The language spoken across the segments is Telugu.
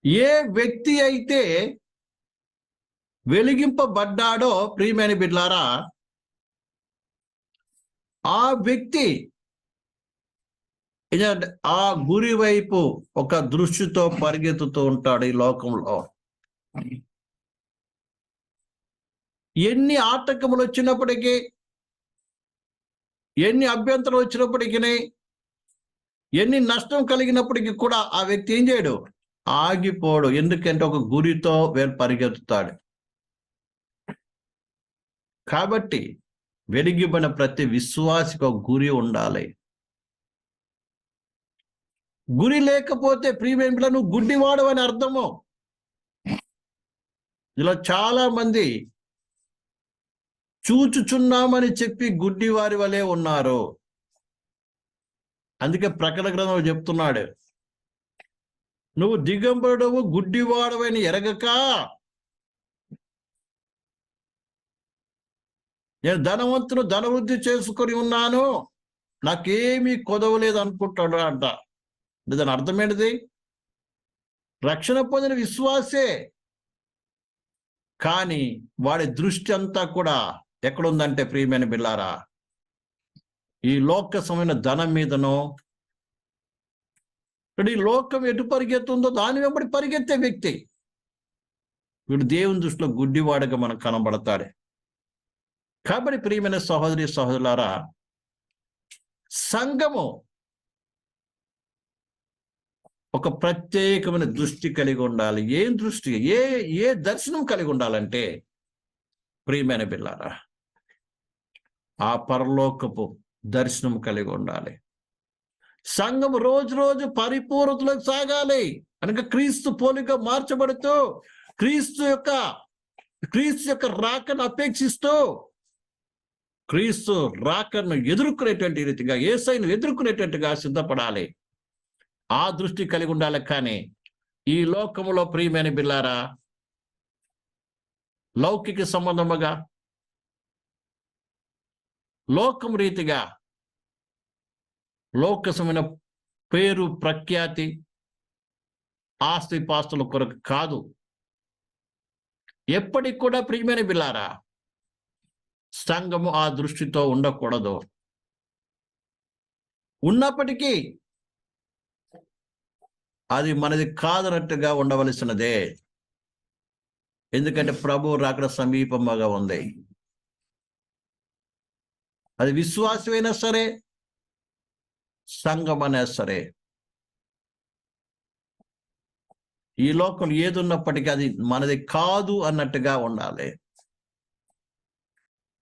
ఏ వ్యక్తి అయితే వెలిగింపబడ్డాడో ప్రియమైన బిడ్డలారా, ఆ వ్యక్తి ఆ గురి వైపు ఒక దృష్టితో పరిగెత్తుతూ ఉంటాడు ఈ లోకంలో. ఎన్ని ఆటంకములు వచ్చినప్పటికీ, ఎన్ని అభ్యంతరం వచ్చినప్పటికీ, ఎన్ని నష్టం కలిగినప్పటికీ కూడా ఆ వ్యక్తి ఏం చేయడు? ఆగిపోడు. ఎందుకంటే ఒక గురితో పరిగెత్తుతాడు. కాబట్టి వెలిగిబడిన ప్రతి విశ్వాసికి ఒక గురి ఉండాలి. గురి లేకపోతే ప్రియమైన నువ్వు గుడ్డివాడు అని అర్థము. ఇలా చాలా మంది చూచుచున్నామని చెప్పి గుడ్డివారి వలె ఉన్నారు. అందుకే ప్రకటన గ్రంథంలో చెప్తున్నాడు, నువ్వు దిగంబరుడవు గుడ్డివాడవని ఎరగక నేను ధనవంతును ధనవృద్ధి చేసుకొని ఉన్నాను, నాకేమీ కొదవలేదు అనుకుంటాడు అంట. దాని అర్థమేంటిది? రక్షణ పొందిన విశ్వాసే, కానీ వాడి దృష్టి అంతా కూడా ఎక్కడుందంటే ప్రియమైన బిల్లారా, ఈ లోక సమయమైన ధనం మీదనో, ఈ లోకం ఎటు పరిగెత్తుందో దాని వెంబడి పరిగెత్తే వ్యక్తి వీడు దేవుని దృష్టిలో గుడ్డివాడుగా మనకు కనబడతాడు. కాబట్టి ప్రియమైన సహోదరి సహోదరులారా, సంఘము ఒక ప్రత్యేకమైన దృష్టి కలిగి ఉండాలి. ఏం దృష్టి, ఏ దర్శనం కలిగి ఉండాలంటే ప్రియమైన బిడ్డలారా, ఆ పరలోకపు దర్శనం కలిగి ఉండాలి. సంఘం రోజు రోజు పరిపూర్ణతలోకి సాగాలి. కనుక క్రీస్తు పోలిక మార్చబడుతూ క్రీస్తు యొక్క రాకను అపేక్షిస్తూ క్రీస్తు రాకను ఎదుర్కొనేటువంటి రీతిగా, యేసయ్యను ఎదుర్కొనేటట్టుగా సిద్ధపడాలి. ఆ దృష్టి కలిగి ఉండాలి. కానీ ఈ లోకములో ప్రియమైన బిల్లారా, లౌకిక సంబంధముగా లోకం రీతిగా లోకసమైన పేరు ప్రఖ్యాతి ఆస్తి పాస్తుల కొరకు కాదు, ఎప్పటికి కూడా ప్రియమైన బిల్లారా సంఘము ఆ దృష్టితో ఉండకూడదు. ఉన్నప్పటికీ అది మనది కాదన్నట్టుగా ఉండవలసినదే. ఎందుకంటే ప్రభు రాకడ సమీపంగా ఉంది. అది విశ్వాసమైనా సరే, సంఘం అయినా సరే, ఈ లోకం ఏది ఉన్నప్పటికీ అది మనది కాదు అన్నట్టుగా ఉండాలి.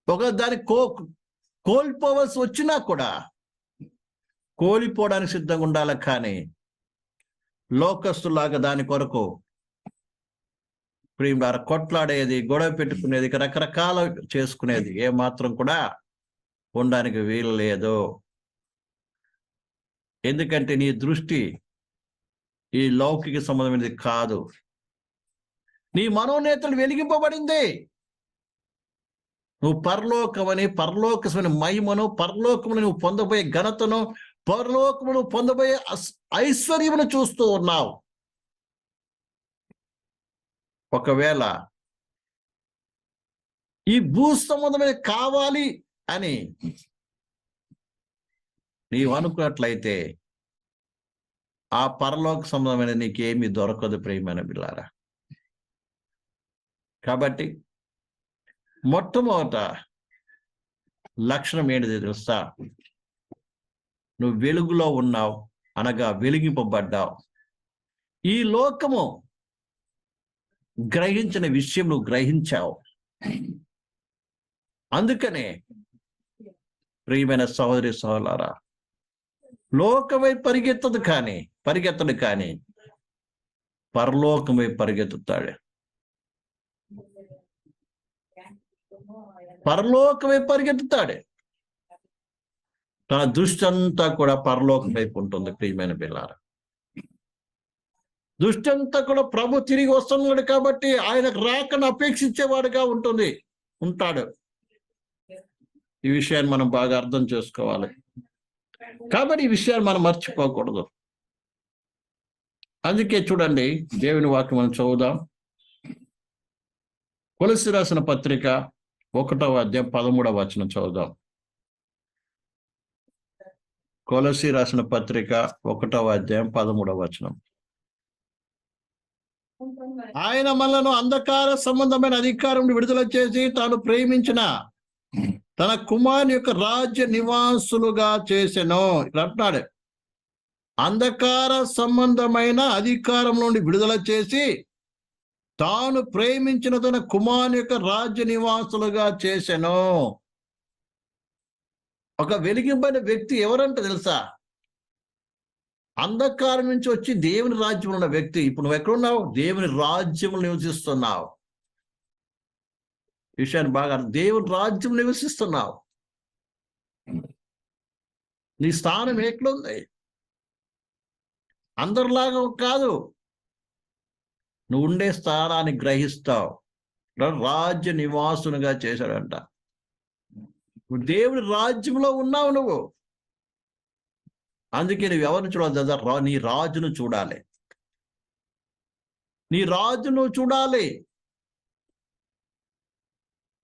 ఒక దాన్ని కోల్పోవలసి వచ్చినా కూడా కోల్పోవడానికి సిద్ధంగా ఉండాలి. కానీ లోకస్తులాగా దాని కొరకు ప్రియులారా కొట్లాడేది, గొడవ పెట్టుకునేది, రకరకాల చేసుకునేది ఏమాత్రం కూడా ఉండడానికి వీలు లేదు. ఎందుకంటే నీ దృష్టి ఈ లౌకిక సంబంధమైనది కాదు. నీ మనోనేతలు వెలిగింపబడింది. నువ్వు పరలోకమైన మహిమను, పరలోకమును నువ్వు పొందబోయే ఘనతను, పరలోకమును పొందబోయే ఐశ్వర్యమును చూస్తూ ఉన్నావు. ఒకవేళ ఈ భూ సంబంధమైన కావాలి అని నీవు అనుకున్నట్లయితే ఆ పరలోక సంబంధమైన నీకేమీ దొరకదు ప్రియమైన బిడ్డలారా. కాబట్టి మొట్టమొదట లక్షణం ఏంటిది తెలుసా? నువ్వు వెలుగులో ఉన్నావు, అనగా వెలిగింపబడ్డావు. ఈ లోకము గ్రహించిన విషయం నువ్వు గ్రహించావు. అందుకనే ప్రియమైన సహోదరి సహోదరులారా, లోకమై పరిగెత్తడు కానీ పరలోకమై పరిగెత్తుతాడు. పరలోకమై పరిగెత్తుతాడు. తన దృష్టి అంతా కూడా పరలోకం వైపు ఉంటుంది. ప్రియమైన బిడ్డలారా, దృష్టి అంతా కూడా ప్రభు తిరిగి వస్తున్నాడు కాబట్టి ఆయనకు రాకను అపేక్షించేవాడుగా ఉంటాడు. ఈ విషయాన్ని మనం బాగా అర్థం చేసుకోవాలి. కాబట్టి ఈ విషయాన్ని మనం మర్చిపోకూడదు. అందుకే చూడండి, దేవుని వాక్యం మనం చదువుదాం. కొలస్సీ రాసిన పత్రిక 1వ అధ్యాయం 13వ వచనం చదువుదాం. కొలస్సీ రాసిన పత్రిక 1వ అధ్యాయం 13వ వచనం. ఆయన మనలను అంధకార సంబంధమైన అధికారం విడుదల చేసి తాను ప్రేమించిన తన కుమారుని యొక్క రాజ్య నివాసులుగా చేసెను. ఇక్కడ అంటున్నాడు, అంధకార సంబంధమైన అధికారం నుండి విడుదల చేసి తాను ప్రేమించిన తన కుమారుని యొక్క రాజ్య నివాసులుగా చేసెను. ఒక వెలిగింపైన వ్యక్తి ఎవరంట తెలుసా? అంధకారం నుంచి వచ్చి దేవుని రాజ్యంలో ఉన్న వ్యక్తి. ఇప్పుడు నువ్వు ఎక్కడున్నావు? దేవుని రాజ్యంలో నివసిస్తున్నావు. విషయాన్ని బాగా దేవుని రాజ్యం నివసిస్తున్నావు. నీ స్థానం ఎట్లుంది? అందరిలాగా కాదు, నువ్వు ఉండే స్థానాన్ని గ్రహిస్తావు. రాజ్య నివాసునిగా చేశాడంట. దేవుని రాజ్యంలో ఉన్నావు నువ్వు. అందుకే నువ్వు ఎవరిని చూడాలి? నీ రాజును చూడాలి. నీ రాజును చూడాలి.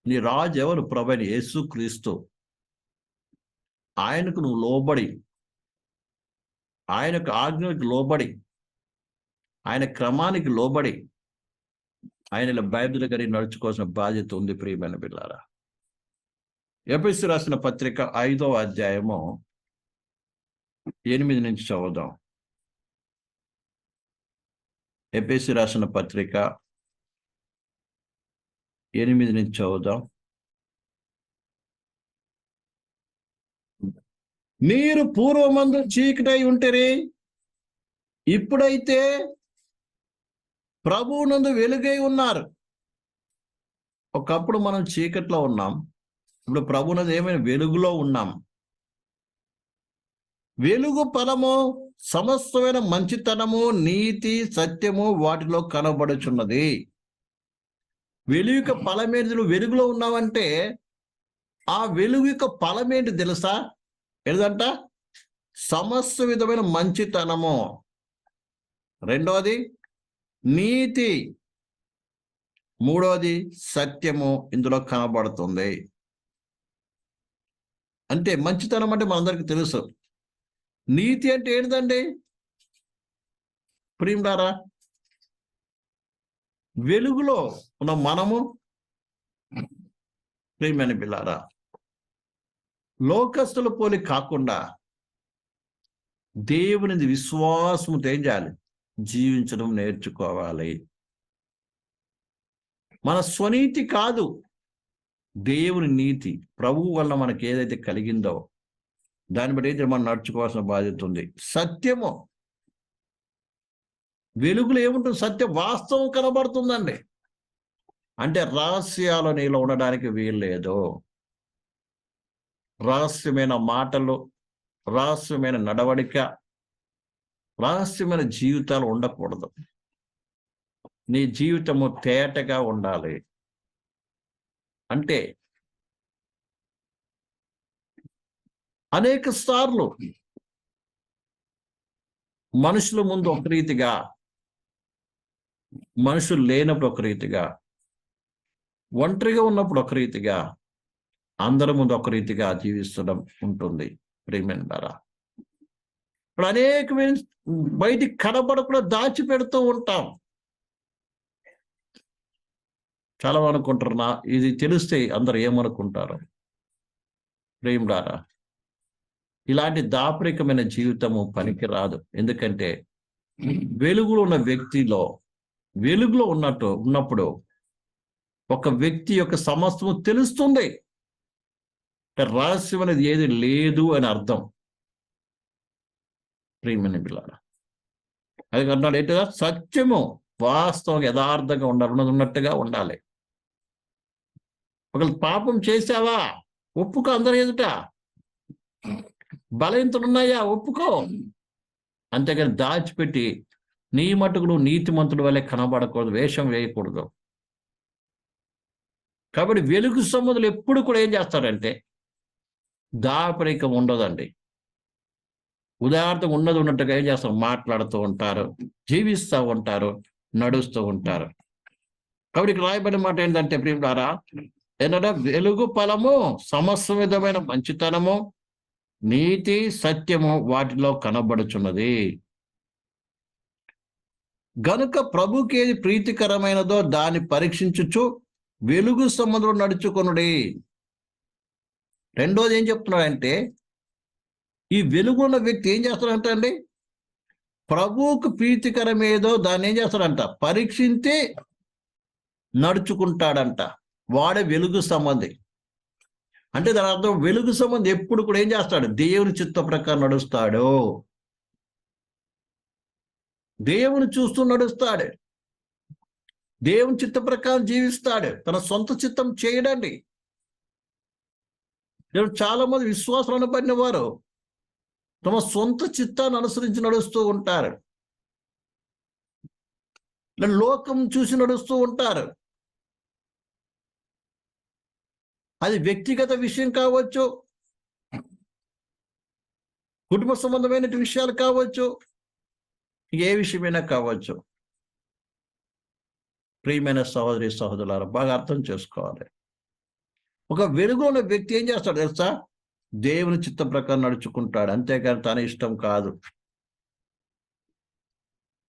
నీ రాజు ఎవరు? ప్రభువైన యేసుక్రీస్తు. ఆయనకు నువ్వు లోబడి, ఆయనకు ఆజ్ఞలకు లోబడి, ఆయన క్రమానికి లోబడి ఆయన బైబిల్ గారి నడుచుకోవాల్సిన బాధ్యత ఉంది. ప్రియమైన బిడ్డలారా, ఎఫెసీ రాసిన పత్రిక 5వ అధ్యాయము 8 నుంచి చదువుదాం. ఎఫెసీ రాసిన పత్రిక 8 నుంచి చదువుదాం. మీరు పూర్వమందు చీకటై ఉంటేరి, ఇప్పుడైతే ప్రభువునందు వెలుగై ఉన్నారు. ఒకప్పుడు మనం చీకట్లో ఉన్నాం, ఇప్పుడు ప్రభువునందు ఏమైనా వెలుగులో ఉన్నాం. వెలుగు ఫలము సమస్తమైన మంచితనము, నీతి, సత్యము వాటిలో కనబడుచున్నది. వెలుగు యొక్క ఫలమేంటి? నువ్వు వెలుగులో ఉన్నావంటే ఆ వెలుగు యొక్క ఫలమేంటి తెలుసా? ఏంటంట? సమస్త విధమైన మంచితనము, రెండవది నీతి, మూడవది సత్యము ఇందులో కనబడుతుంది. అంటే మంచితనం అంటే మనందరికీ తెలుసు. నీతి అంటే ఏంటండి? ప్రియులారా, వెలుగులో ఉన్న మనము, ప్రియమైన బిడ్డలారా, లోకస్తుల పోలి కాకుండా దేవుని విశ్వాసముతో ఏం చేయాలి? జీవించడం నేర్చుకోవాలి. మన స్వనీతి కాదు, దేవుని నీతి. ప్రభువు వల్ల మనకి ఏదైతే కలిగిందో దాన్ని బట్టి అయితే మనం నడుచుకోవాల్సిన బాధ్యత ఉంది. సత్యము, వెలుగులో ఏముంటుంది? సత్యం, వాస్తవం కనబడుతుందండి. అంటే రహస్యాలు నీలో ఉండడానికి వీలు లేదు. రహస్యమైన మాటలు, రహస్యమైన నడవడిక, రహస్యమైన జీవితాలు ఉండకూడదు. నీ జీవితము తేటగా ఉండాలి. అంటే అనేక సార్లు మనుషుల ముందు ఒక రీతిగా, మనుషులు లేనప్పుడు ఒక రీతిగా, ఒంటరిగా ఉన్నప్పుడు ఒక రీతిగా, అందరి ముందు ఒక రీతిగా జీవిస్తడం ఉంటుంది. ప్రియమైనవారా, ఇప్పుడు అనేకమైన బయటికి కనబడకుండా దాచిపెడుతూ ఉంటాం. చాలా అనుకుంటున్నా, ఇది తెలిస్తే అందరు ఏమనుకుంటారు? ప్రియమైనవారా, ఇలాంటి దాపరికమైన జీవితము పనికి రాదు. ఎందుకంటే వెలుగులో ఉన్న వ్యక్తిలో, వెలుగులో ఉన్నప్పుడు ఒక వ్యక్తి యొక్క సమస్తము తెలుస్తుంది. రహస్యం అనేది ఏది లేదు అని అర్థం. ప్రియమైన బిడ్డలారా, అది అన్నాడు ఏంటిగా? సత్యము, వాస్తవం, యథార్థంగా ఉండాలి, ఉన్నట్టుగా ఉండాలి. ఒకళ్ళు పాపం చేసావా? ఒప్పుకో. అందరి ఎదుట బలహీనతలున్నాయా? ఒప్పుకో. అంతేగాని దాచిపెట్టి నీ మటుకు నువ్వు నీతిమంతుడి వల్లే కనబడకూడదు, వేషం వేయకూడదు. కాబట్టి వెలుగు సంబంధులు ఎప్పుడు కూడా ఏం చేస్తారంటే దాపరికం ఉండదండి. ఉదాహరణకు ఉన్నది ఉన్నట్టుగా ఏం చేస్తారు, మాట్లాడుతూ ఉంటారు, జీవిస్తూ ఉంటారు, నడుస్తూ ఉంటారు. కాబట్టి ఇక్కడ రాయబడిన మాట ఏంటంటే ప్రియులారా, ఏంటంటే వెలుగు ఫలము సమస్త విధమైన మంచితనము, నీతి, సత్యము వాటిలో కనబడుచున్నది. గనుక ప్రభుకి ఏది ప్రీతికరమైనదో దాన్ని పరీక్షించుచు వెలుగు సంబంధంలో నడుచుకొనుడి. రెండోది ఏం చెప్తున్నాడంటే, ఈ వెలుగున్న వ్యక్తి ఏం చేస్తాడంట అండి, ప్రభువుకు ప్రీతికరమేదో దాన్ని ఏం చేస్తాడంట, పరీక్షించి నడుచుకుంటాడంట. వాడే వెలుగు సంబంధి. అంటే దాని అర్థం వెలుగు సంబంధి ఎప్పుడు కూడా ఏం చేస్తాడు, దేవుని చిత్త ప్రకారం నడుస్తాడు, దేవుని చూస్తూ నడుస్తాడు, దేవుని చిత్త ప్రకారం జీవిస్తాడు, తన సొంత చిత్తం చేయడండి. చాలా మంది విశ్వాసాలు అనబడిన వారు తమ సొంత చిత్తాన్ని అనుసరించి నడుస్తూ ఉంటారు, లోకం చూసి నడుస్తూ ఉంటారు. అది వ్యక్తిగత విషయం కావచ్చు, కుటుంబ సంబంధమైన విషయాలు కావచ్చు, ఏ విషయమైనా కావచ్చు. ప్రియమైన సహోదరి సహోదరులారా, బాగా అర్థం చేసుకోవాలి. ఒక వెలుగున్న వ్యక్తి ఏం చేస్తాడు తెలుసా, దేవుని చిత్త ప్రకారం నడుచుకుంటాడు, అంతేకాని తన ఇష్టం కాదు.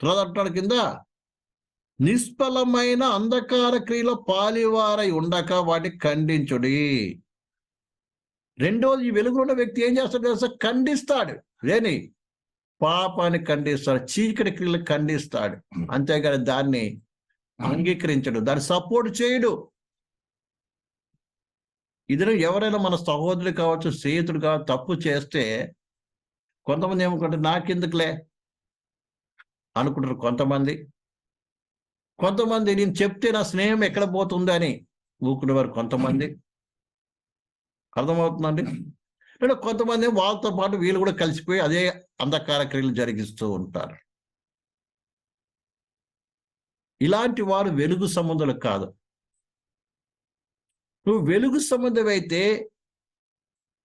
అంటాడు కింద, నిష్ఫలమైన అంధకార క్రియలో పాలివారై ఉండక వాటి ఖండించుడి. రెండోది, ఈ వెలుగున్న వ్యక్తి ఏం చేస్తాడు తెలుసా, ఖండిస్తాడు. లేని పాపాన్ని ఖండిస్తాడు, చీకటి క్రియలు ఖండిస్తాడు, అంతేగాని దాన్ని అంగీకరించడు, దాన్ని సపోర్ట్ చేయడు. ఇద్దరు ఎవరైనా మన సహోదరుడు కావచ్చు, స్నేహితుడు కావచ్చు, తప్పు చేస్తే కొంతమంది ఏమనుకుంటారు, నాకెందుకులే అనుకుంటారు. కొంతమంది నేను చెప్తే నా స్నేహం ఎక్కడ పోతుంది అని ఊకునేవారు కొంతమంది. అర్థమవుతుందండి? లేదా కొంతమంది వాళ్ళతో పాటు వీళ్ళు కూడా కలిసిపోయి అదే అంధకార క్రియలు జరిగిస్తూ ఉంటారు. ఇలాంటి వారు వెలుగు సంబంధులు కాదు. నువ్వు వెలుగు సంబంధం అయితే,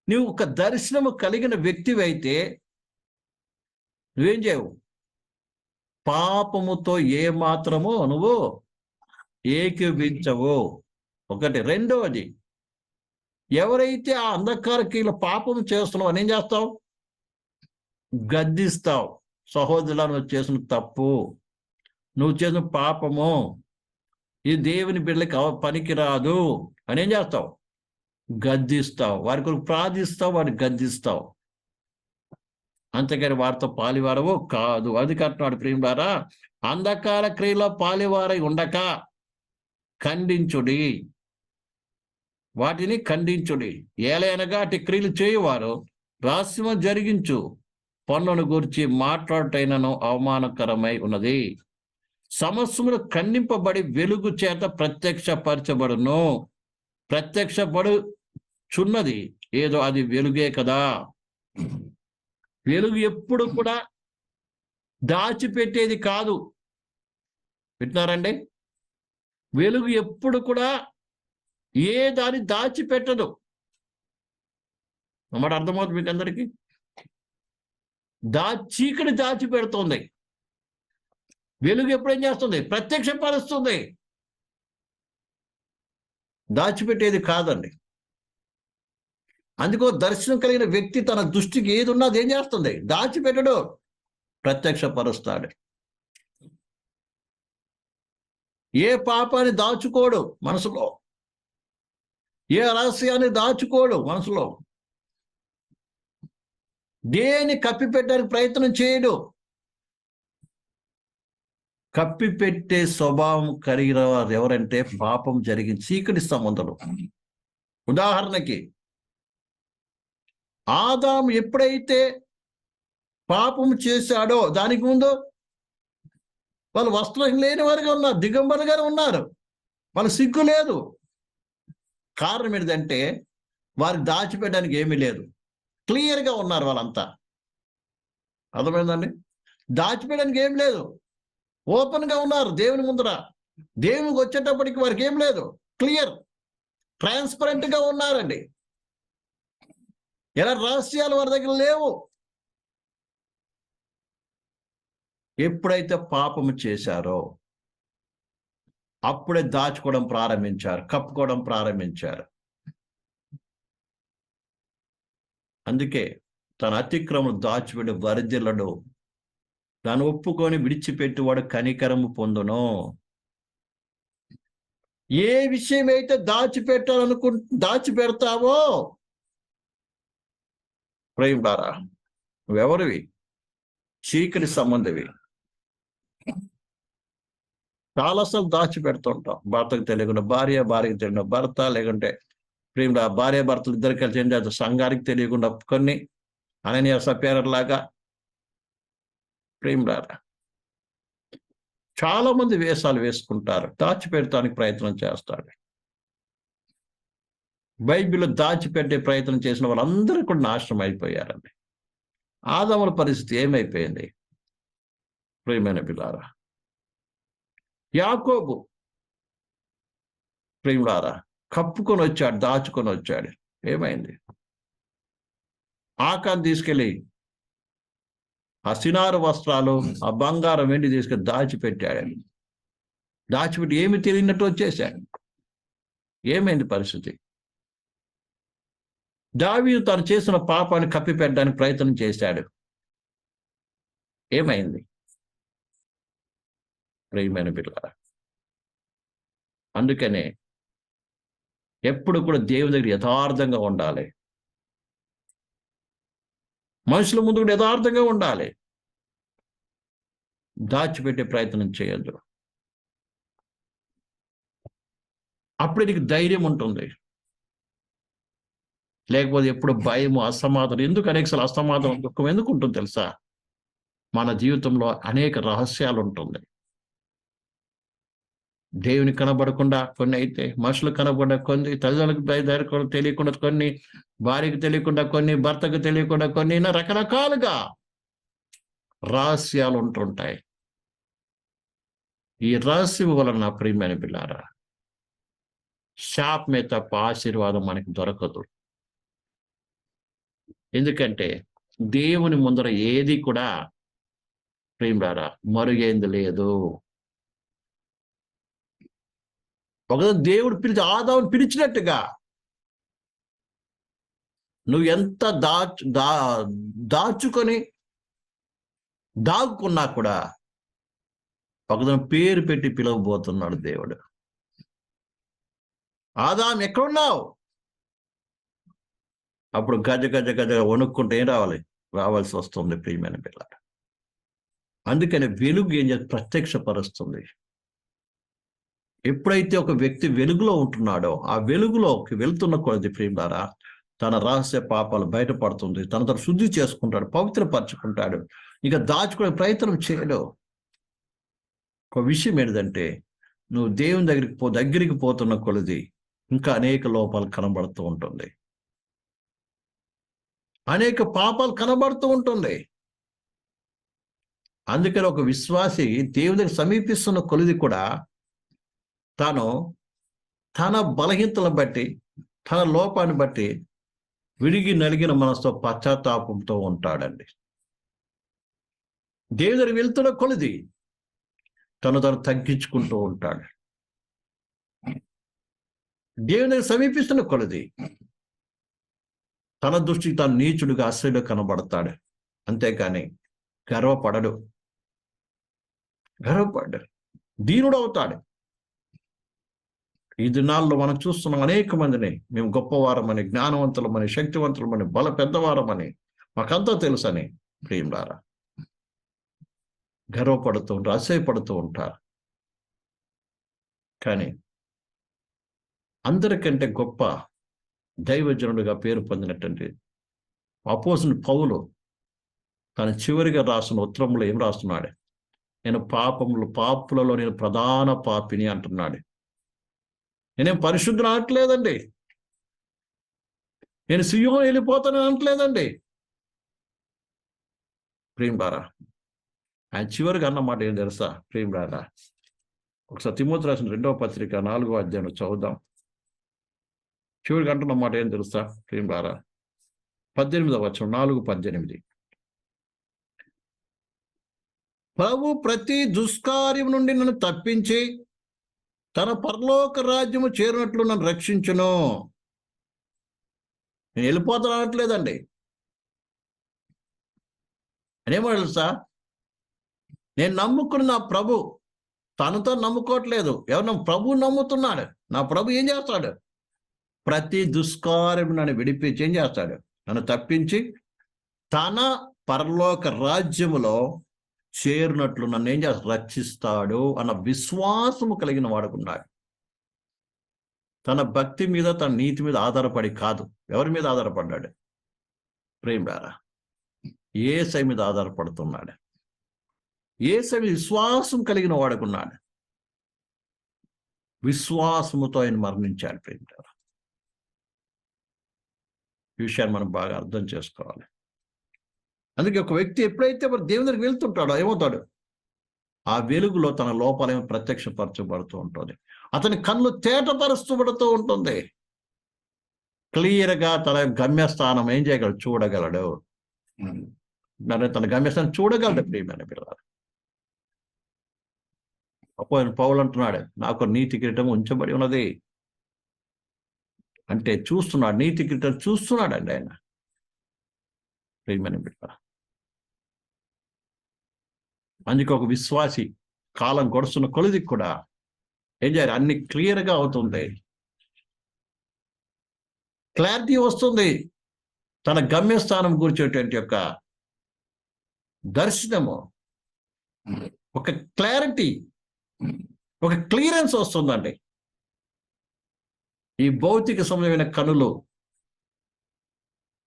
నువ్వు ఒక దర్శనము కలిగిన వ్యక్తివైతే నువ్వేం చేయవు, పాపముతో ఏ మాత్రము నువ్వు ఏకీభించవు. ఒకటి. రెండవది, ఎవరైతే ఆ అంధకార క్రియలు పాపము చేస్తున్నావు అని ఏం చేస్తావు, గద్దిస్తావు. సహోదరులా, నువ్వు చేసిన తప్పు, నువ్వు చేసిన పాపము, ఈ దేవుని బిడ్డలకి పనికి రాదు అని ఏం చేస్తావు, గద్దిస్తావు. వారి కొరకు ప్రార్థిస్తావు, వారిని గద్దిస్తావు, అంతేకాని వారితో పాలివారవు కాదు. అది కట్టినాడు. ప్రియులారా, అంధకార క్రియలో పాలివారై ఉండక ఖండించుడి, వాటిని ఖండించుడి. ఏలైనగా అటు క్రియలు చేయువారు రహస్యము జరిగించు పన్నును గురించి మాట్లాడటైనను అవమానకరమై ఉన్నది. సమస్యములు ఖండింపబడి వెలుగు చేత ప్రత్యక్షపరచబడును. ప్రత్యక్షపడుచున్నది ఏదో అది వెలుగే కదా. వెలుగు ఎప్పుడు కూడా దాచిపెట్టేది కాదు. వింటున్నారండి? వెలుగు ఎప్పుడు కూడా ఏ దాన్ని దాచిపెట్టదు. అన్నమాట. అర్థమవుతుంది మీకు అందరికీ? చీకటి దాచిపెడుతుంది, వెలుగు ఎప్పుడేం చేస్తుంది, ప్రత్యక్షపరుస్తుంది. దాచిపెట్టేది కాదండి. అందుకో దర్శనం కలిగిన వ్యక్తి తన దృష్టికి ఏది ఉన్నది ఏం చేస్తుంది, దాచిపెట్టడు, ప్రత్యక్షపరుస్తాడు. ఏ పాపాన్ని దాచుకోడు మనసులో, ఏ రహస్యాన్ని దాచుకోడు మనసులో, దేని కప్పిపెట్టడానికి ప్రయత్నం చేయడు. కప్పిపెట్టే స్వభావం కలిగిన వారు ఎవరంటే పాపం జరిగిన చీకటి సంబంధులు. ఉదాహరణకి, ఆదాము ఎప్పుడైతే పాపం చేశాడో దానికి ముందు వాళ్ళు వస్త్రం లేని వారుగా ఉన్నారు, దిగంబరుగానే ఉన్నారు, వాళ్ళ సిగ్గు లేదు. కారణం ఏంటంటే వారికి దాచిపెట్టడానికి ఏమీ లేదు, క్లియర్గా ఉన్నారు వాళ్ళంతా. అర్థమైందండి? దాచిపెట్టడానికి ఏం లేదు, ఓపెన్గా ఉన్నారు దేవుని ముందర. దేవునికి వచ్చేటప్పటికి వారికి ఏం లేదు, క్లియర్, ట్రాన్స్పరెంట్గా ఉన్నారండి. ఎలా రహస్యాలు వారి దగ్గర లేవు. ఎప్పుడైతే పాపము చేశారో అప్పుడే దాచుకోవడం ప్రారంభించారు, కప్పుకోవడం ప్రారంభించారు. అందుకే తన అతిక్రమం దాచిపెట్టి వర్ధిల్లడు, దాన్ని ఒప్పుకొని విడిచిపెట్టువాడు కనికరము పొందును. ఏ విషయం అయితే దాచిపెడతావో ప్రేమిడారా, నువ్వెవరివి? చీకటి సంబంధివి. చాలాసార్లు దాచిపెడుతుంటాం. భర్తకు తెలియకుండా భార్యకు తెలియకుండా భర్త, లేకుంటే ప్రేమ భార్య భర్తలు ఇద్దరు కలిసి ఏం చేస్తారు, సంఘానికి తెలియకుండా కొన్ని అననీయ సప్యారర్ లాగా ప్రేమడారా చాలా మంది వేషాలు వేసుకుంటారు, దాచిపెడతానికి ప్రయత్నం చేస్తాడు. బైబిల్లో దాచిపెట్టే ప్రయత్నం చేసిన వాళ్ళందరూ కూడా నాశనం అయిపోయారండి. ఆదాముల పరిస్థితి ఏమైపోయింది ప్రియమైన బిడ్డలారా? యాకోబు ప్రియులారా కప్పుకొని వచ్చాడు, దాచుకొని వచ్చాడు. ఏమైంది? ఆకాన్ని తీసుకెళ్ళి ఆ సినారు వస్త్రాలు, ఆ బంగారం వెండి తీసుకెళ్ళి దాచిపెట్టాడు. దాచిపెట్టి ఏమి తెలియనట్టు వచ్చేసాడు. ఏమైంది పరిస్థితి? దావీదు తను చేసిన పాపాన్ని కప్పిపెట్టడానికి ప్రయత్నం చేశాడు. ఏమైంది ప్రియమైన బిడ్డలారా? అందుకనే ఎప్పుడు కూడా దేవుని దగ్గర యథార్థంగా ఉండాలి. మనుషుల ముందు కూడా యథార్థంగా ఉండాలి. దాచిపెట్టే ప్రయత్నం చేయొద్దు. అప్పుడు నీకు ధైర్యం ఉంటుంది. లేకపోతే ఎప్పుడు భయము, అసమాధానం. ఎందుకు అనేకసార్లు అసమాధానం, దుఃఖం ఎందుకు ఉంటుంది తెలుసా? మన జీవితంలో అనేక రహస్యాలు ఉంటుంది. దేవుని కనబడకుండా కొన్ని అయితే, మనుషులకు కనబడ కొన్ని, తల్లిదండ్రులకు తెలియకుండా కొన్ని, భార్యకు తెలియకుండా కొన్ని, భర్తకు తెలియకుండా కొన్ని, రకరకాలుగా రహస్యాలు ఉంటుంటాయి. ఈ రహస్యం వలన ప్రియమైన బిడ్డలారా శాపమే తప్ప ఆశీర్వాదం మనకి దొరకదు. ఎందుకంటే దేవుని ముందర ఏది కూడా ప్రియమైన మరుగైంది లేదు. ఒకవేళ దేవుడు ఆదాముని పిలిచినట్టుగా నువ్వు ఎంత దాచుకొని దాక్కున్నా కూడా ఒకదాని పేరు పెట్టి పిలవబోతున్నాడు దేవుడు. ఆదాం ఎక్కడున్నావు? అప్పుడు గజ గజ గజ వణుక్కుంటే ఏం రావాల్సి వస్తుంది ప్రియమైన పిల్ల. అందుకని వెలుగు ఏం చేసి ప్రత్యక్షపరుస్తుంది. ఎప్పుడైతే ఒక వ్యక్తి వెలుగులో ఉంటున్నాడో ఆ వెలుగులోకి వెళ్తున్న కొద్ది ప్రియులారా తన రహస్య పాపాలు బయటపడుతుంది. తను శుద్ధి చేసుకుంటాడు, పవిత్రపరచుకుంటాడు. ఇక దాచుకునే ప్రయత్నం చేయడు. ఒక విషయం ఏంటంటే నువ్వు దేవుని దగ్గరికి పోతున్న కొలది ఇంకా అనేక లోపాలు కనబడుతూ ఉంటుంది, అనేక పాపాలు కనబడుతూ ఉంటుంది. అందుకని ఒక విశ్వాసి దేవుని దగ్గర సమీపిస్తున్న కొలది కూడా తాను తన బలహీనతలను బట్టి, తన లోపాన్ని బట్టి విడిగి నలిగిన మనసుతో పశ్చాత్తాపంతో ఉంటాడండి. దేవుని దగ్గర వెళ్తున్న కొలది తను తగ్గించుకుంటూ ఉంటాడు. దేవుని దగ్గర సమీపిస్తున్న కొలది తన దృష్టికి తాను నీచుడుగా అసలు కనబడతాడు. అంతేకాని గర్వపడడు, దీనుడు అవుతాడు. ఈ దినాల్లో మనం చూస్తున్నాం అనేక మందిని, మేము గొప్పవారమని, జ్ఞానవంతులమని, శక్తివంతులమని, పెద్దవారమని, మాకంతా తెలుసని ప్రియులారా గర్వపడుతూ ఉంటారు, అసహ్యపడుతూ ఉంటారు. కానీ అందరికంటే గొప్ప దైవజనుడిగా పేరు పొందినటువంటి అపోస్తలుడు పౌలు తన చివరిగా రాసిన ఉత్తరంలో ఏం రాస్తున్నాడు? నేను పాపులలో నేను ప్రధాన పాపిని అంటున్నాడు. నేనేం పరిశుద్ధుని అనట్లేదండి, నేను సియోను వెళ్ళిపోతానని అనట్లేదండి ప్రియులారా. ఆయన చివరిగా అన్నమాట ఏం తెలుసా ప్రియులారా? ఒకసారి తిమోతి రాసిన 2వ పత్రిక 4వ అధ్యాయం చదువుదాం. చివరికి అంటున్న మాట ఏం తెలుసా ప్రియులారా? 18వ వచనం, 4:18. ప్రభు ప్రతి దుష్కార్యం నుండి నన్ను తప్పించి తన పరలోక రాజ్యము చేరినట్లు నన్ను రక్షించును. నేను వెళ్ళిపోతాను అనట్లేదండి. నేనేమో తెలుసా, నేను నమ్ముకున్న నా ప్రభు తనతో నమ్ముకోవట్లేదు. ఎవరు ప్రభు నమ్ముతున్నాడు. నా ప్రభు ఏం చేస్తాడు? ప్రతి దుష్కార్యం నన్ను విడిపించి ఏం చేస్తాడు? నన్ను తప్పించి తన పరలోక రాజ్యములో చేరినట్లు నన్ను ఏం చేస్తాడు? రక్షిస్తాడు అన్న విశ్వాసము కలిగిన వాడుకున్నాడు. తన భక్తి మీద, తన నీతి మీద ఆధారపడి కాదు. ఎవరి మీద ఆధారపడ్డాడు? ప్రేమరా, యేసయ్య మీద ఆధారపడుతున్నాడు. యేసయ్య విశ్వాసం కలిగిన వాడుకున్నాడు. విశ్వాసముతో ఆయన మరణించాడు. ప్రేమరా, ఈ విషయాన్ని మనం బాగా అర్థం చేసుకోవాలి. అందుకే ఒక వ్యక్తి ఎప్పుడైతే మరి దేవుని దగ్గరికి వెళ్తుంటాడో ఏమవుతాడు? ఆ వెలుగులో తన లోపాలేమో ప్రత్యక్షపరచబడుతూ ఉంటుంది. అతని కళ్ళు తేటపరుస్తబడుతూ ఉంటుంది. క్లియర్గా తన గమ్యస్థానం ఏం చేయగలడు? చూడగలడు. తన గమ్యస్థానం చూడగలడు. ప్రియమైన పిల్లలు, పౌలు అంటున్నాడు, నాకు నీతి కిరీటం ఉంచబడి ఉన్నది అంటే చూస్తున్నాడు. నీతి కిరీటం చూస్తున్నాడు అండి ఆయన. ప్రియమైన పిల్లలు, అందుకే ఒక విశ్వాసి కాలం గడుస్తున్న కొలిది కూడా ఏం చేయాలి? అన్ని క్లియర్గా అవుతుంది. క్లారిటీ వస్తుంది. తన గమ్యస్థానం గురించేటువంటి యొక్క దర్శనము, ఒక క్లారిటీ, ఒక క్లియరెన్స్ వస్తుందండి. ఈ భౌతిక సంబంధమైన కనులు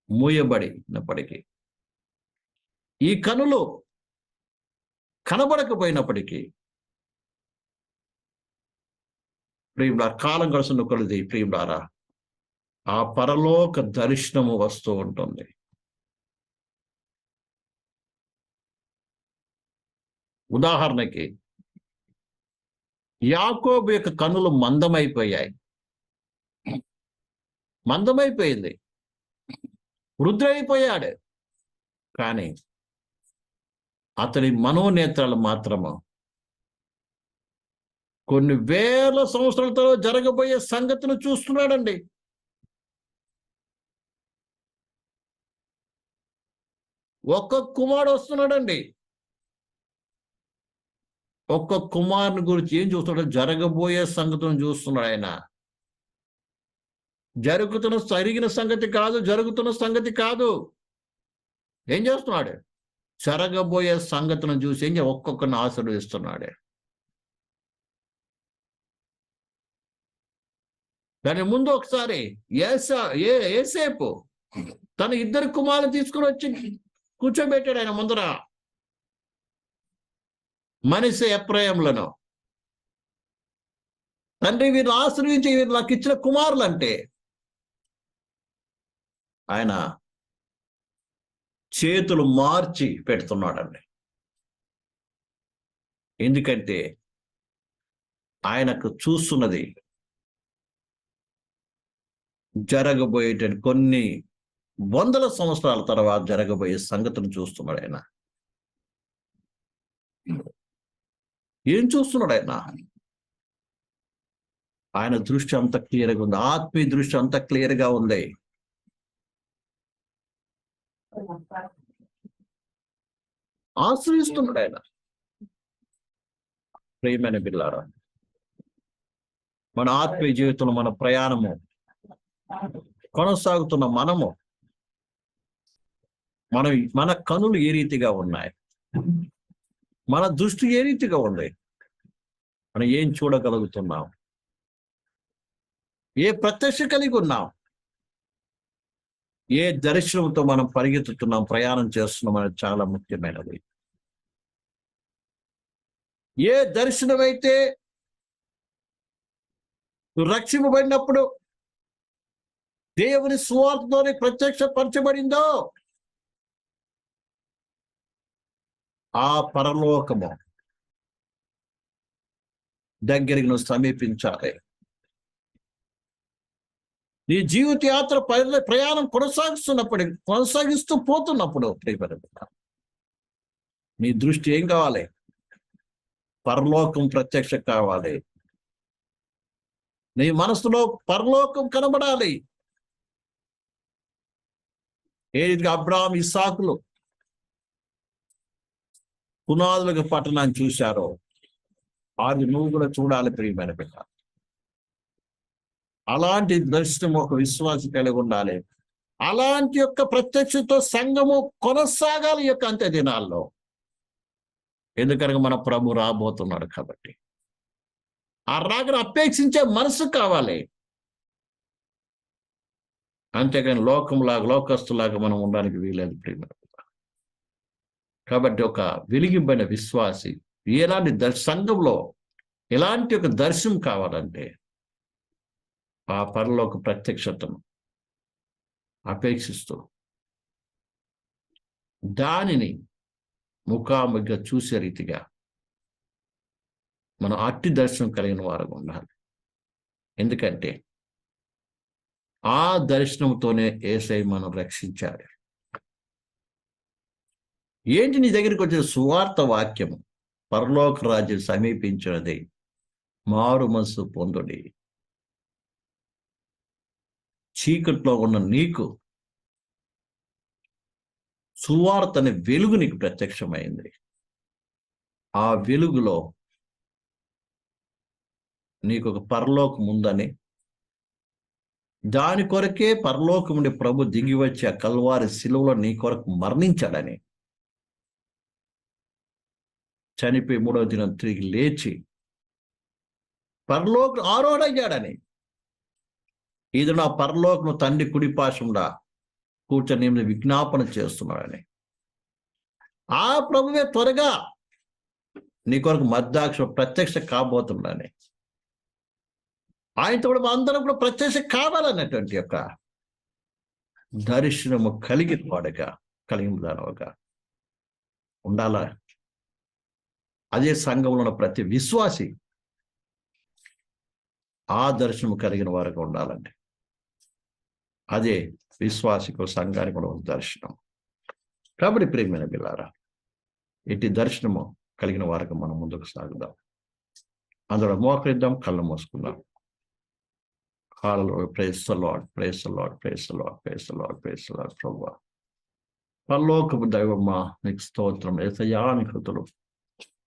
మూయబడినప్పటికీ, ఈ కనులు కనబడకపోయినప్పటికీ, ప్రియులారా, కాలం గడుస్తున్న కొలది ప్రియులారా, ఆ పరలోక దర్శనము వస్తూ ఉంటుంది. ఉదాహరణకి యాకోబు యొక్క కన్నులు మందమైపోయాయి. మందమైపోయింది, వృద్ధుడైపోయాడు. కానీ అతని మనోనేత్రాలు మాత్రము కొన్ని వేల సంవత్సరాలతో జరగబోయే సంగతిని చూస్తున్నాడండి. ఒక్క కుమారుడు వస్తున్నాడండి. ఒక్క కుమారుని గురించి ఏం చూస్తున్నాడు? జరగబోయే సంగతిని చూస్తున్నాడు ఆయన. జరిగిన సంగతి కాదు, జరుగుతున్న సంగతి కాదు. ఏం చేస్తున్నాడు? జరగబోయే సంగతిని చూసి ఏం ఒక్కొక్కరిని ఆశీర్వదిస్తున్నాడు. దాని ముందు ఒకసారి ఏసేపు తన ఇద్దరు కుమారులు తీసుకుని వచ్చి కూర్చోబెట్టాడు ఆయన ముందర. మనష్షే ఎఫ్రాయిములను, తండ్రి వీరు ఆశ్రయించి వీరు నాకు ఇచ్చిన కుమారులు అంటే ఆయన చేతులు మార్చి పెడుతున్నాడండి. ఎందుకంటే ఆయనకు చూస్తున్నది జరగబోయేటువంటి కొన్ని వందల సంవత్సరాల తర్వాత జరగబోయే సంగతిని చూస్తున్నాడు ఆయన. ఏం చూస్తున్నాడు ఆయన? ఆయన దృష్టి అంత క్లియర్గా ఉంది. ఆత్మీయ దృష్టి అంత క్లియర్గా ఉంది. ఆశ్రయిస్తున్నాడు ఆయన. ప్రియమైన బిడ్డలారా, మన ఆత్మీయ జీవితంలో మన ప్రయాణము కొనసాగుతున్న మనము మన కనులు ఏ రీతిగా ఉన్నాయి? మన దృష్టి ఏ రీతిగా ఉంది? మనం ఏం చూడగలుగుతున్నాం? ఏ ప్రత్యక్ష కలిగి ఉన్నాం? ఏ దర్శనంతో మనం పరిగెత్తుతున్నాం, ప్రయాణం చేస్తున్నాం అనేది చాలా ముఖ్యమైనది. ఏ దర్శనం అయితే రక్షింపబడినప్పుడు దేవుని సువార్తతోనే ప్రత్యక్షపరచబడిందో ఆ పరలోకము దగ్గరికి నువ్వు సమీపించాలి. నీ జీవిత యాత్ర ప్రయాణం కొనసాగిస్తూ పోతున్నప్పుడు నీ దృష్టి ఏం కావాలి? పరలోకం ప్రత్యక్ష కావాలి. నీ మనసులో పరలోకం కనబడాలి. ఏ రీతిగా అబ్రాహాం ఇస్సాకులు పునాదులకు పట్టణాన్ని చూశారో అది నువ్వు కూడా చూడాలి ప్రియమైన బిడ్డ. అలాంటి దర్శనం ఒక విశ్వాసం కలిగి ఉండాలి. అలాంటి యొక్క ప్రత్యక్షతో సంఘము కొనసాగాలి యొక్క అంత్య దినాల్లో. ఎందుకనగా మన ప్రభు రాబోతున్నాడు కాబట్టి ఆ రాకను అపేక్షించే మనసు కావాలి. అంతేగాని లోకస్తులాగా మనం ఉండడానికి వీలేదు ప్రియమైన బిడ్డ. కాబట్టి ఒక వెలిగింపైన విశ్వాసి ఎలాంటి సంఘంలో ఎలాంటి ఒక దర్శనం కావాలంటే ఆ పరలోక ప్రత్యక్షతను అపేక్షిస్తూ దానిని ముఖాముఖిగా చూసే రీతిగా మనం అట్టి దర్శనం కలిగిన వారు ఉండాలి. ఎందుకంటే ఆ దర్శనంతోనే యేసయ్య మనం రక్షించాడు. ఏంటి నీ దగ్గరికి వచ్చిన సువార్త వాక్యము? పరలోక రాజ్యం సమీపించినది, మారు మనసు పొందుడి. చీకట్లో ఉన్న నీకు సువార్త అనే వెలుగు నీకు ప్రత్యక్షమైంది. ఆ వెలుగులో నీకు ఒక పరలోకం ఉందని, దాని కొరకే పరలోకం నుండి ప్రభు దిగి వచ్చి ఆ కల్వారి శిలువలో నీ కొరకు మరణించాడని, చనిపోయి 3వ దినం తిరిగి లేచి పరలోకం ఆరోడయ్యాడని, ఇది నా పరలోకం తండ్రి కుడిపాశంగా కూర్చొని విజ్ఞాపన చేస్తున్నాడని, ఆ ప్రభువే త్వరగా నీ కొరకు మధ్యాక్ష ప్రత్యక్ష కాబోతున్నాడని, ఆయనతో కూడా అందరం కూడా ప్రత్యక్ష కావాలన్నటువంటి యొక్క దర్శనము కలిగిన వాడుగా కలిగినగా ఉండాలా. అదే సంఘంలో ఉన్న ప్రతి విశ్వాసి ఆ దర్శనం కలిగిన వారుగా ఉండాలండి. అదే విశ్వాసికు సంఘానికి కూడా దర్శనం. కాబట్టి ప్రియమైన బిడ్డలారా, ఇటు దర్శనము కలిగిన వారికి మనం ముందుకు సాగుదాం. అందులో మోకరిద్దాం, కళ్ళు మూసుకుందాం. Hallelujah. Praise the Lord. Praise the Lord. Praise the Lord. Praise the Lord. Praise the Lord. ప్రభువా, పరలోకపు దైవమా నీకు స్తోత్రం. యేసయ్యా నీకు స్తుతులు.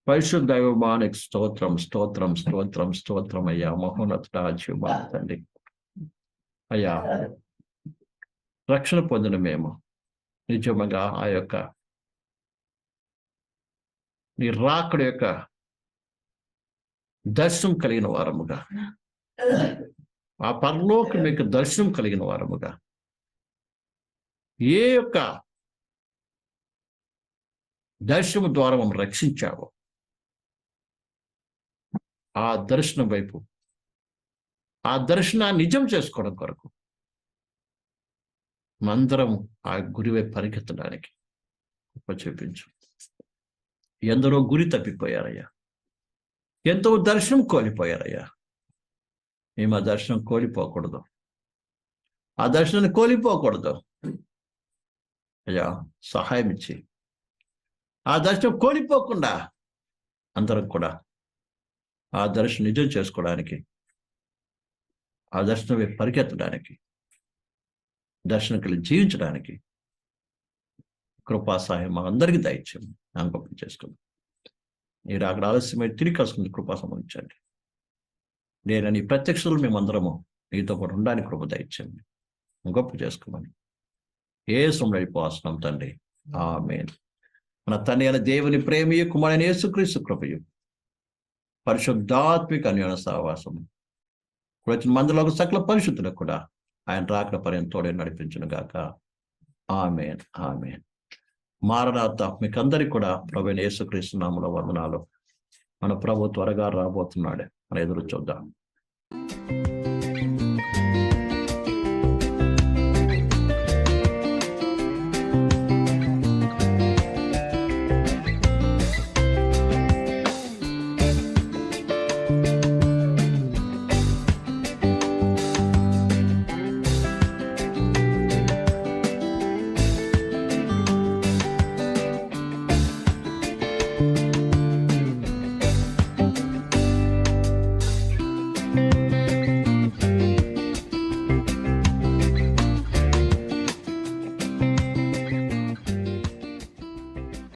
పరిశుద్ధ దైవమా నీకు స్తోత్రం, స్తోత్రం, స్తోత్రం, స్తోత్రం అయ్యా. మహోన్నతుడా, జీవమా తండ్రి అయ్యా, రక్షణ పొందిన మేము నిజంగా ఆ యొక్క నీ రాకడ యొక్క దర్శనం కలిగిన వారముగా, ఆ పరలోకం యొక్క దర్శనం కలిగిన వారముగా, ఏ యొక్క దర్శనం ద్వారా మమ్మల్ని రక్షించావో ఆ దర్శనం వైపు, ఆ దర్శనాన్ని నిజం చేసుకోవడం కొరకు మందరం ఆ గురివై పరిగెత్తడానికి చూపించు. ఎందరో గురి తప్పిపోయారయ్యా, ఎంతో దర్శనం కోల్పోయారయ్యా. మేము ఆ దర్శనం కోల్పోకూడదు, ఆ దర్శనాన్ని కోల్పోకూడదు అయ్యా. సహాయం ఇచ్చి ఆ దర్శనం కోల్పోకుండా అందరం కూడా ఆ దర్శనం నిజం చేసుకోవడానికి, ఆ దర్శనం పరిగెత్తడానికి, దర్శనం కలిగి జీవించడానికి కృపా సహాయం మా అందరికీ దయచేయండి. గొప్ప చేసుకుందాం. మీరు అక్కడ ఆలస్యమై తిరిగి కలుసుకుని కృపా సంబంధించండి. నేను నీ ప్రత్యక్షలు మేమందరము నీతో పాటు ఉండడానికి కృప దయచేయండి. గొప్ప చేసుకోమని యేసుని అయిపోతున్నాం తండ్రి. ఆమేన్. మన తండ్రి అయిన దేవుని ప్రేమయు కుమారుడైన యేసుక్రీస్తు కృపయు పరిశుద్ధాత్మిక అన్యోన్య సహవాసము వచ్చిన మందులకు సకల పరిశుద్ధులకు కూడా ఆయన రాకడ పర్యంతోడే నడిపించును గాక. ఆమేన్, ఆమేన్. మారనాథ మీకందరికి కూడా ప్రభువైన యేసుక్రీస్తు నామములో వందనాలు. మన ప్రభు త్వరగా రాబోతున్నాడు. మనం ఎదురు చూద్దాం.